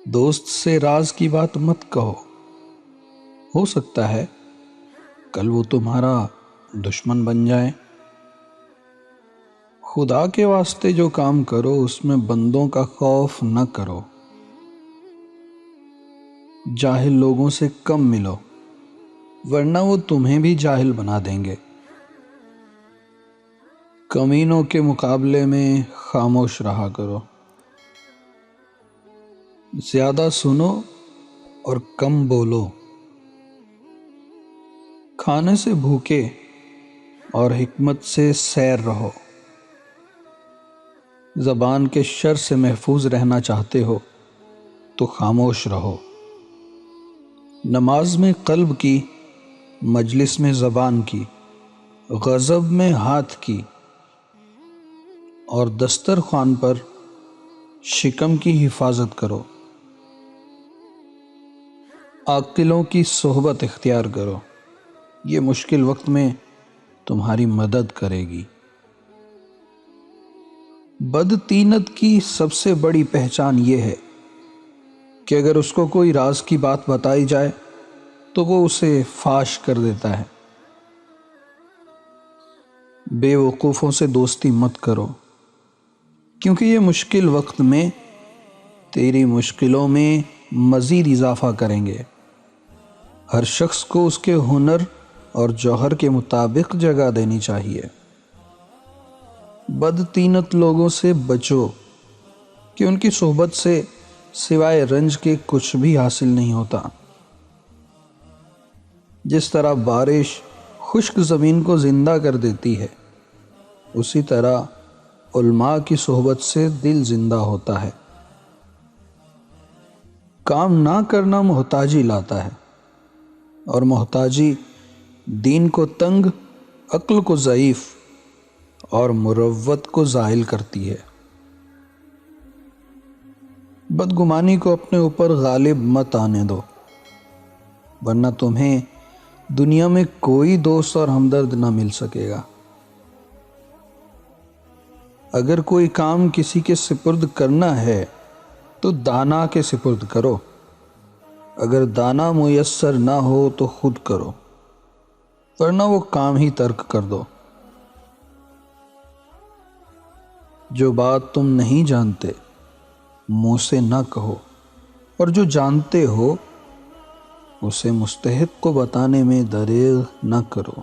دوست سے راز کی بات مت کہو، ہو سکتا ہے کل وہ تمہارا دشمن بن جائے۔ خدا کے واسطے جو کام کرو اس میں بندوں کا خوف نہ کرو۔ جاہل لوگوں سے کم ملو، ورنہ وہ تمہیں بھی جاہل بنا دیں گے۔ کمینوں کے مقابلے میں خاموش رہا کرو، زیادہ سنو اور کم بولو۔ کھانے سے بھوکے اور حکمت سے سیر رہو۔ زبان کے شر سے محفوظ رہنا چاہتے ہو تو خاموش رہو۔ نماز میں قلب کی، مجلس میں زبان کی، غضب میں ہاتھ کی، اور دسترخوان پر شکم کی حفاظت کرو۔ عاقلوں کی صحبت اختیار کرو، یہ مشکل وقت میں تمہاری مدد کرے گی۔ بدطینت کی سب سے بڑی پہچان یہ ہے کہ اگر اس کو کوئی راز کی بات بتائی جائے تو وہ اسے فاش کر دیتا ہے۔ بے وقوفوں سے دوستی مت کرو، کیونکہ یہ مشکل وقت میں تیری مشکلوں میں مزید اضافہ کریں گے۔ ہر شخص کو اس کے ہنر اور جوہر کے مطابق جگہ دینی چاہیے۔ بدطینت لوگوں سے بچو کہ ان کی صحبت سے سوائے رنج کے کچھ بھی حاصل نہیں ہوتا۔ جس طرح بارش خشک زمین کو زندہ کر دیتی ہے، اسی طرح علماء کی صحبت سے دل زندہ ہوتا ہے۔ کام نہ کرنا محتاجی لاتا ہے، اور محتاجی دین کو تنگ، عقل کو ضعیف اور مروت کو زائل کرتی ہے۔ بدگمانی کو اپنے اوپر غالب مت آنے دو، ورنہ تمہیں دنیا میں کوئی دوست اور ہمدرد نہ مل سکے گا۔ اگر کوئی کام کسی کے سپرد کرنا ہے تو دانا کے سپرد کرو، اگر دانا میسر نہ ہو تو خود کرو، ورنہ وہ کام ہی ترک کر دو۔ جو بات تم نہیں جانتے منہ سے نہ کہو، اور جو جانتے ہو اسے مستحق کو بتانے میں دریغ نہ کرو۔